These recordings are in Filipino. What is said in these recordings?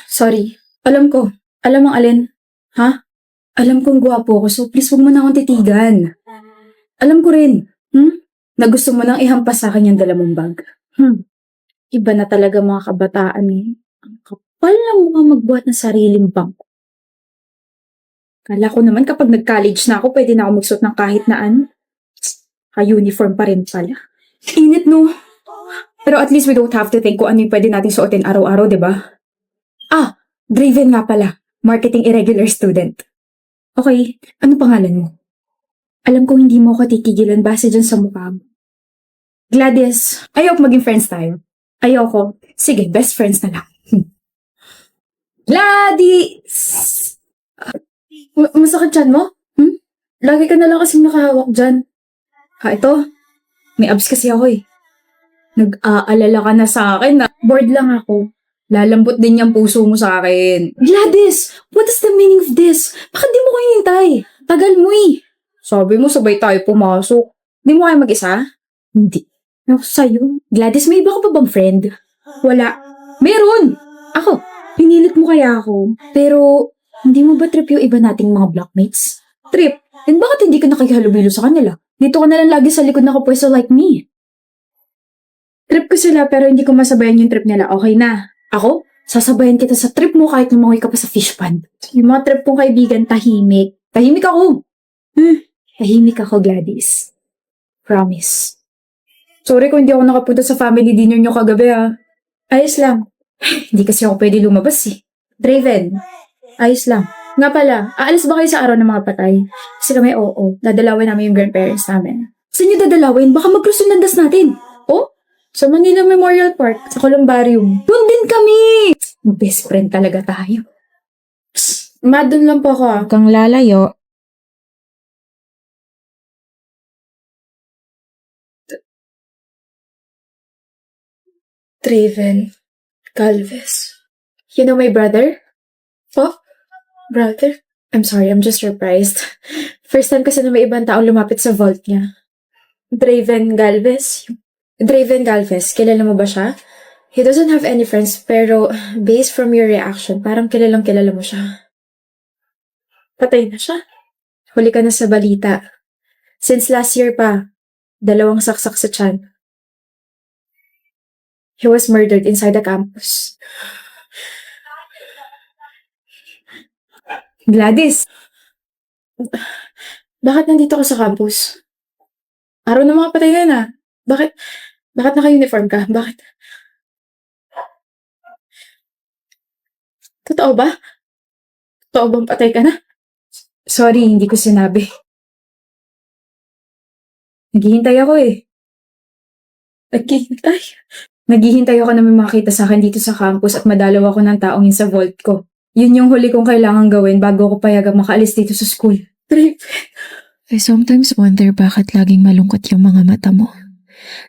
Sorry. Alam ko. Alam mo alin? Ha? Alam kong gwapo ko, so please huwag mo na akong titigan. Alam ko rin, na gusto mo nang ihampas sa akin yung dala mong bag. Iba na talaga mga kabataan eh. Ang kapal ng mga magbuhat ng sariling bangko. Kala ko naman kapag nag-college na ako, pwede na ako magsuot ng kahit na ano. Ka-uniform pa rin pala. Init no? Pero at least we don't have to think kung ano yung pwede natin suotin araw-araw, di ba? Ah, Draven nga pala. Marketing irregular student. Okay, ano pangalan mo? Alam kong hindi mo ako titigilan base dyan sa mukha mo. Gladys, ayoko maging friends tayo. Ayoko. Sige, best friends na lang. Gladys! Masakit dyan mo? Lagi ka na lang kasing nakahawak dyan. Ito. May abs kasi ako eh. Nag-aalala ka na sa akin na bored lang ako. Lalambot din yung puso mo sa akin. Gladys! What is the meaning of this? Bakit di mo ko hintay? Tagal mo eh. Sabi mo sabay tayo pumasok. Di mo kayo mag-isa? Hindi. Ako sa'yo. Gladys, may iba ka pa bang friend? Wala. Meron! Ako. Pinilit mo kaya ako. Pero, hindi mo ba trip yung iba nating mga blockmates? Trip? And bakit hindi ka nakikihalubilo sa kanila? Dito ka na lang lagi sa likod nakapwesto like me. Trip ko sila pero hindi ko masabayan yung trip nila. Okay na. Ako? Sasabayan kita sa trip mo kahit lumangoy ka pa sa fish pond. Yung mga trip kong kaibigan, tahimik. Tahimik ako. Tahimik ako, Gladys. Promise. Sorry kung hindi ako nakapunta sa family dinner nyo kagabi Ayos lang. Hindi kasi ako pwede lumabas eh. Draven. Ayos lang. Nga pala, aalis ba kayo sa araw ng mga patay? Kasi kami oo. Dadalawin namin yung grandparents namin. Saan nyo dadalawin? Baka magkrusunandas natin. Oh? Sa Manila Memorial Park, sa Columbarium. Doon din kami! Best friend talaga tayo. Psst, doon lang po ako Huwag kang lalayo. Draven Galvez. You know my brother? Oh? Brother? I'm sorry, I'm just surprised. First time kasi na may ibang taong lumapit sa vault niya. Draven Galvez? Draven Galvez, kilala mo ba siya? He doesn't have any friends, pero based from your reaction, parang kilalang kilala mo siya. Patay na siya. Huli ka na sa balita. Since last year pa, 2 saksak sa tiyan. He was murdered inside the campus. Gladys! Bakit nandito ka sa campus? Araw ng mga patay na. Bakit naka-uniform ka? Bakit? Totoo ba? Totoo bang patay ka na? Sorry, hindi ko sinabi. Naghihintay ako eh. Naghihintay? Naghihintay ako na may makita sa akin dito sa campus at madalaw ako ng taong yun sa vault ko. Yun yung huli kong kailangan gawin bago ako payagang makaalis dito sa school. Trip. I sometimes wonder bakit laging malungkot yung mga mata mo.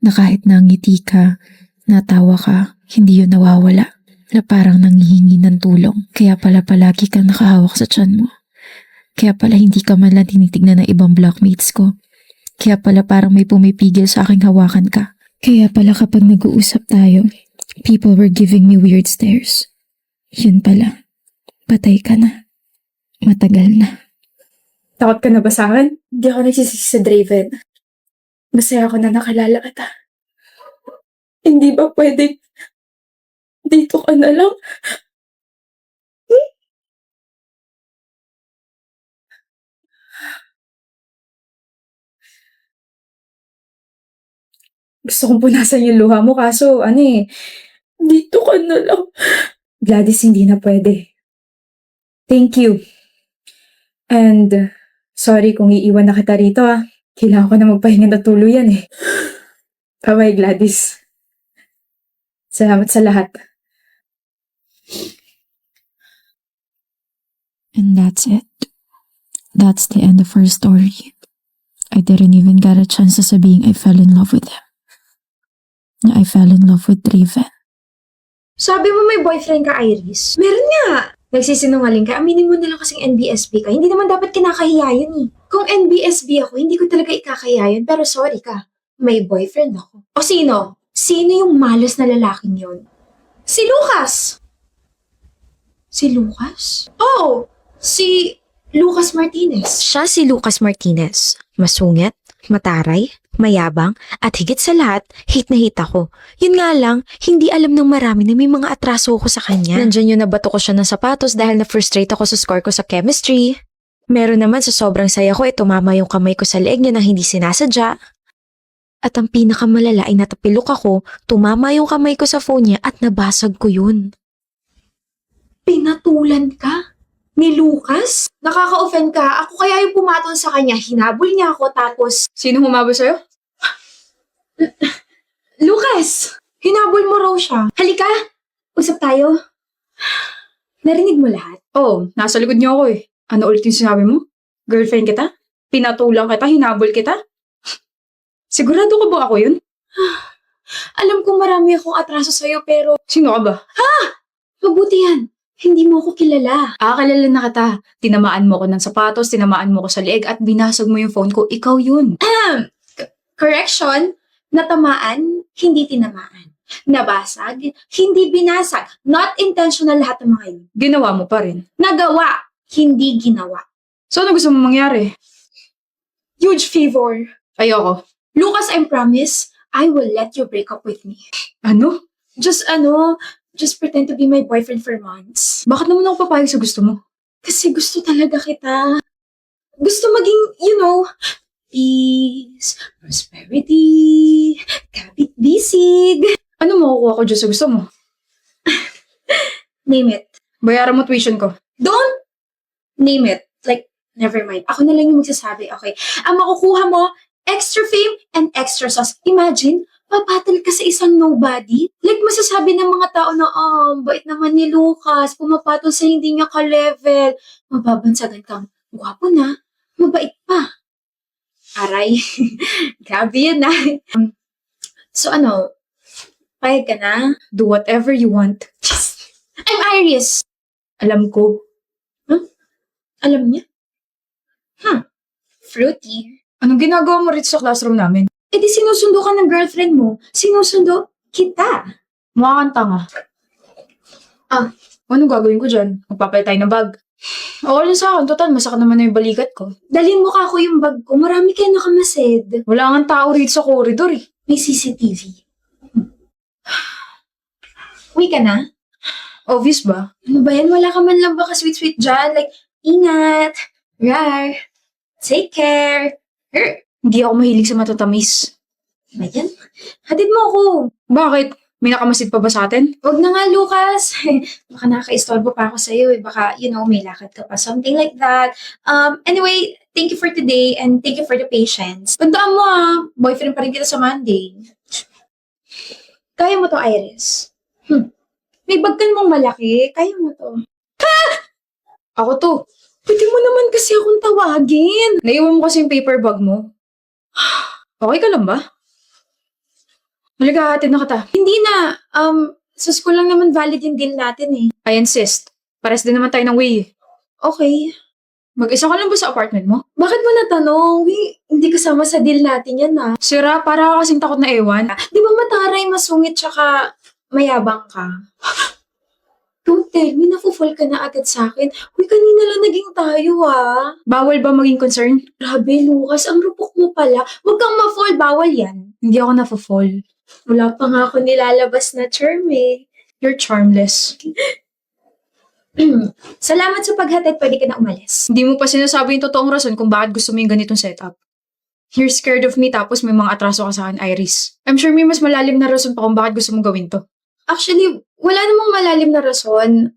Na kahit nangiti ka, natawa ka, hindi yun nawawala. Na parang nanghihingi ng tulong. Kaya pala palagi kang nakahawak sa tiyan mo. Kaya pala hindi ka man lang tinitignan ng ibang blockmates ko. Kaya pala parang may pumipigil sa aking hawakan ka. Kaya pala kapag nag-uusap tayo, people were giving me weird stares. Yun pala, patay ka na. Matagal na. Takot ka na ba sa akin? Hindi ako nagsisisi sa Draven. Masaya ako na nakilala kita. Hindi ba pwede dito ka na lang? Gusto kong punasan yung luha mo kaso dito ka na lang. Gladys, hindi na pwede. Thank you. And sorry kung iiwan na kita rito Kailangan ko na magpahinga na tuluyan eh. Bye-bye, Gladys. Salamat sa lahat. And that's it. That's the end of her story. I didn't even get a chance to sabihin I fell in love with him. I fell in love with Draven. Sabi mo may boyfriend ka, Iris? Meron nga! Nagsisinungaling ka, aminin mo na lang kasing NBSB ka. Hindi naman dapat kinakahiya yun eh. Kung NBSB ako, hindi ko talaga ikakahiya yun. Pero sorry ka, may boyfriend ako. O sino? Sino yung malas na lalaking yun? Si Lucas! Si Lucas? Oh! Si Lucas Martinez. Siya si Lucas Martinez. Masungit, mataray, mayabang, at higit sa lahat, hate na hate ako. Yun nga lang, hindi alam ng marami na may mga atraso ako sa kanya. Nandyan yung nabato ko siya ng sapatos dahil na-frustrate ako sa score ko sa chemistry. Meron naman sa sobrang saya ko, tumama yung kamay ko sa leeg niya nang hindi sinasadya. At ang pinakamalala ay natapilok ako, tumama yung kamay ko sa phone niya at nabasag ko yun. Pinatulan ka? Ni Lucas? Nakaka-offend ka. Ako kaya yung pumatol sa kanya. Hinabol niya ako tapos... Sino humabol sa'yo? Lucas! Hinabol mo raw siya. Halika! Usap tayo. Narinig mo lahat? Oo, nasa likod niyo ako eh. Ano ulit yung sinabi mo? Girlfriend kita? Pinatulang kita? Hinabol kita? Sigurado ka ba ako yun? Alam kong marami akong atraso sa'yo pero... Sino ka ba? Mabuti yan. Hindi mo ako kilala. Kilala na kita. Tinamaan mo ko ng sapatos, tinamaan mo ko sa leeg at binasag mo yung phone ko. Ikaw yun. Correction, natamaan, hindi tinamaan. Nabasag, hindi binasag. Not intentional lahat ng mga yun. Ginawa mo pa rin. Nagawa, hindi ginawa. So ano gusto mo mangyari? Huge favor. Ayoko. Lucas, I promise, I will let you break up with me. Ano? Just pretend to be my boyfriend for months. Bakit naman ako papayag sa gusto mo? Kasi gusto talaga kita. Gusto maging, peace, prosperity, kapit-bisig. Ano makukuha ko dyan sa gusto mo? Name it. Bayaran mo tuition ko. Don't name it. Like, never mind. Ako na lang yung magsasabi, okay? Ang makukuha mo, extra fame and extra sauce. Imagine, papatal ka sa isang nobody. Like, masasabi ng mga tao na, bait naman ni Lucas, pumapatol sa hindi niya ka-level. Mababansagan kang, gwapo na, mabait pa. Aray, grabe yan na. So payag ka na? Do whatever you want. I'm Iris. Alam ko. Alam niya? Fruity. Anong ginagawa mo rito sa classroom namin? Eh di sinusundo ka ng girlfriend mo. Sinusundo kita. Mukhakanta nga. Anong gagawin ko dyan? Magpapalit tayo ng bag. Okay lang sa akin. Total, masakit naman na yung balikat ko. Dalhin mo ka ako yung bag ko. Marami kayo nakamasid. Wala nga tao rito sa corridor eh. May CCTV. Uwi ka na? Obvious ba? Ano ba yan? Wala ka man lang baka sweet-sweet dyan. Like, ingat. Rar. Take care. Hindi ako mahilig sa matatamis. Ayan. Hatid mo ako. Bakit? May nakamasid pa ba sa atin? Huwag na nga, Lucas. Baka nakaka-istorbo pa ako sa'yo. Baka, may lakad ka pa. Something like that. Anyway, thank you for today and thank you for the patience. Tandaan mo boyfriend pa rin kita sa Monday. Kaya mo to, Iris. May bag ka namang malaki. Kaya mo to. Ako to. Pwede mo naman kasi akong tawagin. Naiwan mo kasi yung paper bag mo. Okay ka lang ba? Halika, hatid na kita. Hindi na. Sa school lang naman valid yung deal natin eh. I insist. Pares din naman tayo ng way. Okay. Mag-isa ka lang ba sa apartment mo? Bakit mo natanong? Hindi kasama sa deal natin yan Sira, para ka kasing takot na ewan. Di ba mataray, masungit, tsaka mayabang ka? Don't tell me, nafu-fall ka na agad sa akin. Uy, kanina lang naging tayo Bawal ba maging concern? Grabe, Lucas, ang rupok mo pala. Huwag kang ma-fall, bawal yan. Hindi ako na-fall. Wala pa nga ako nilalabas na term eh. You're charmless. Salamat sa paghatid, pwede ka na umalis. Hindi mo pa sinasabi yung totoong rason kung bakit gusto mo yung ganitong setup. You're scared of me tapos may mga atraso ka sa akin, Iris. I'm sure may mas malalim na rason pa kung bakit gusto mong gawin to. Actually, wala namang malalim na rason.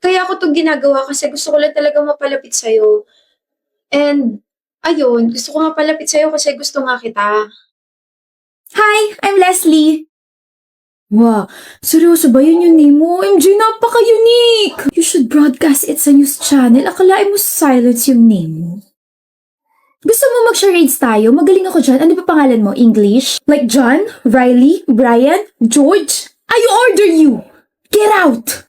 Kaya ako to ginagawa kasi gusto ko lang talaga mapalapit sa'yo. And, ayun, gusto ko mapalapit sa'yo kasi gusto nga kita. Hi, I'm Leslie. Wow, seryoso ba yun yung name mo? MJ, napaka-unique! You should broadcast it sa news channel. Akalain mo silence yung name mo. Gusto mo mag-charades tayo? Magaling ako dyan. Ano ba pangalan mo? English? Like John? Riley? Brian? George? I order you! Get out!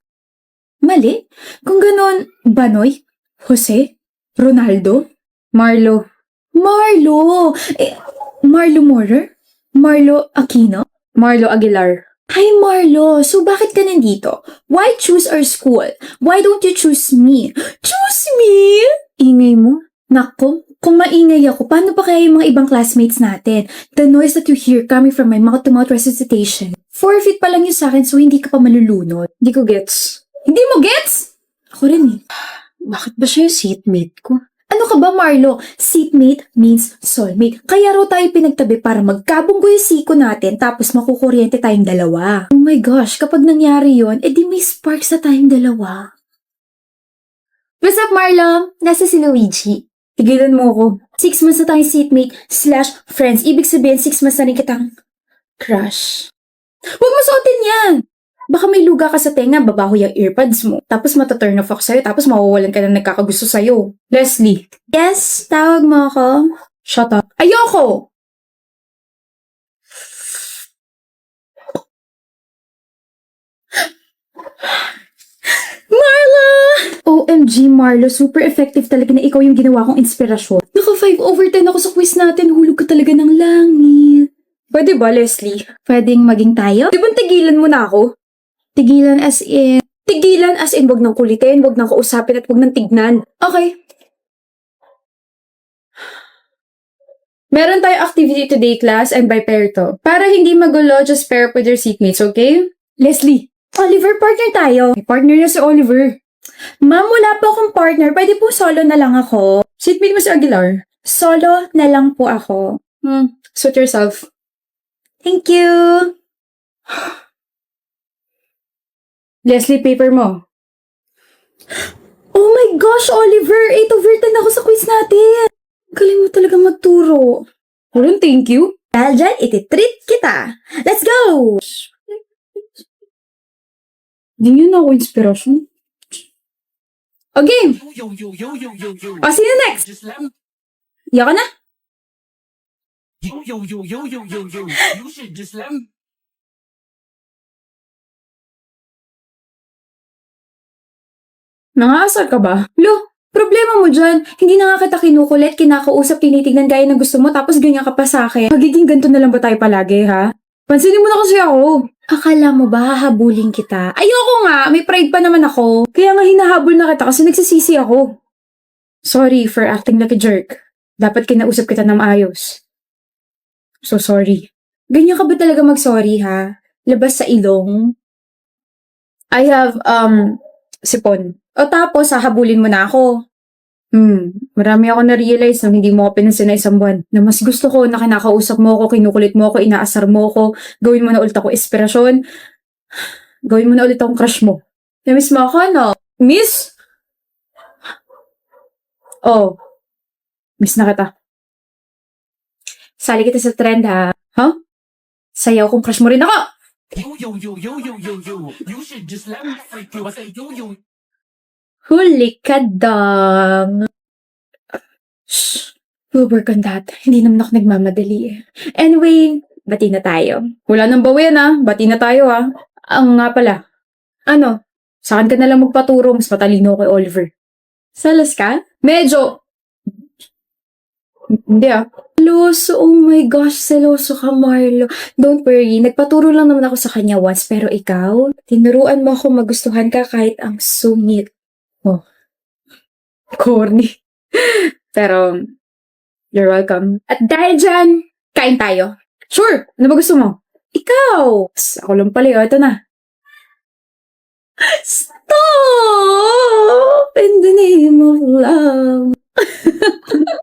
Mali? Kung ganon, Banoy? Jose? Ronaldo? Marlo? Marlo! Marlo Morer? Marlo Aquino? Marlo Aguilar? Hi Marlo, so bakit ka nandito? Why choose our school? Why don't you choose me? Choose me? Ingay mo? Nako, kung maingay ako, paano pa kaya yung mga ibang classmates natin? The noise that you hear coming from my mouth-to-mouth resuscitation. 4 feet pa lang yun sa akin, so hindi ka pa malulunod. Hindi ko gets. Hindi mo gets? Ako rin eh. Bakit ba siya yung seatmate ko? Ano ka ba, Marlo? Seatmate means soulmate. Kaya raw tayo pinagtabi para magkabunggo yung siko natin tapos makukuryente tayong dalawa. Oh my gosh, kapag nangyari yon, edi may sparks na tayong dalawa. What's up, Marlo? Nasa si Luigi. Tigilan mo ako. 6 months na tayong seatmate / friends. Ibig sabihin, 6 months na rin kitang crush. Huwag mo suotin yan! Baka may luga ka sa tenga, babaho yung earbuds mo. Tapos mataturn off ako sa'yo, tapos mawawalan ka na nagkakagusto sa'yo. Leslie. Yes, tawag mo ako. Shut up. Ayoko! Marla! OMG, Marlo, super effective talaga na ikaw yung ginawa kong inspirasyon. Naka 5/10 ako sa quiz natin, hulog ka talaga ng langit. Pwede ba, Leslie? Pwedeng maging tayo? Di ba tigilan mo na ako? Tigilan as in... Tigilan as in wag nang kulitin, wag nang kausapin at wag nang tignan. Okay. Meron tayo activity today, class, and by pair to. Para hindi magulo, just pair up with your seatmates, okay? Leslie, Oliver, partner tayo. May partner na si Oliver. Ma'am, wala po akong partner. Pwede po solo na lang ako. Seatmate mo si Aguilar. Solo na lang po ako. Suit yourself. Thank you. Leslie, paper mo. Oh my gosh, Oliver! 8/10 ako sa quiz natin! Galing mo talaga magturo. Walang thank you. Dahil dyan, iti-treat kita. Let's go! Hindi nyo na ako inspirasyon. Okay. O, sino next? Yaka na? Nangaasar ka ba? Lo, problema mo dyan. Hindi na nga kita kinukulit, kinakausap, tinitignan gaya ng gusto mo, tapos ganyan ka pa sa akin. Magiging ganito na lang ba tayo palagi, ha? Pansinin mo na kasi ako. Akala mo ba hahabulin kita? Ayoko nga, may pride pa naman ako. Kaya nga hinahabol na kita kasi nagsisisi ako. Sorry for acting like a jerk. Dapat kinausap kita ng maayos. So sorry. Ganyan ka ba talaga mag-sorry, ha? Labas sa ilong? I have, sipon. O tapos, hahabulin mo na ako. Marami ako na-realize nang hindi mo ako pinansin na isang buwan. Na mas gusto ko na kinakausap mo ako, kinukulit mo ako, inaasar mo ako, gawin mo na ulit ako inspirasyon. Gawin mo na ulit akong crush mo. Na-miss mo ako, no? Miss? Oh. Miss na kita. Sali kita sa trend, ha? Huh? Sayaw kung crush mo rin ako! Huli ka dang. Shh. We'll work on that. Hindi naman ako nagmamadali eh. Anyway, bati na tayo. Wala nang bawian ah. Bati na tayo ah. Ang nga pala. Ano? Saan ka na lang magpaturo? Mas matalino kay Oliver. Salas ka? Medyo. Hindi ah. Seloso. Oh my gosh. Seloso ka, Marlo. Don't worry. Nagpaturo lang naman ako sa kanya once. Pero ikaw, tinuruan mo ako magustuhan ka kahit ang sungit. Oh. Corny. Pero, you're welcome. At dahil dyan, kain tayo. Sure! Ano ba gusto mo? Ikaw! Ako lang pala yun. Ito na. Stop! In the name of love.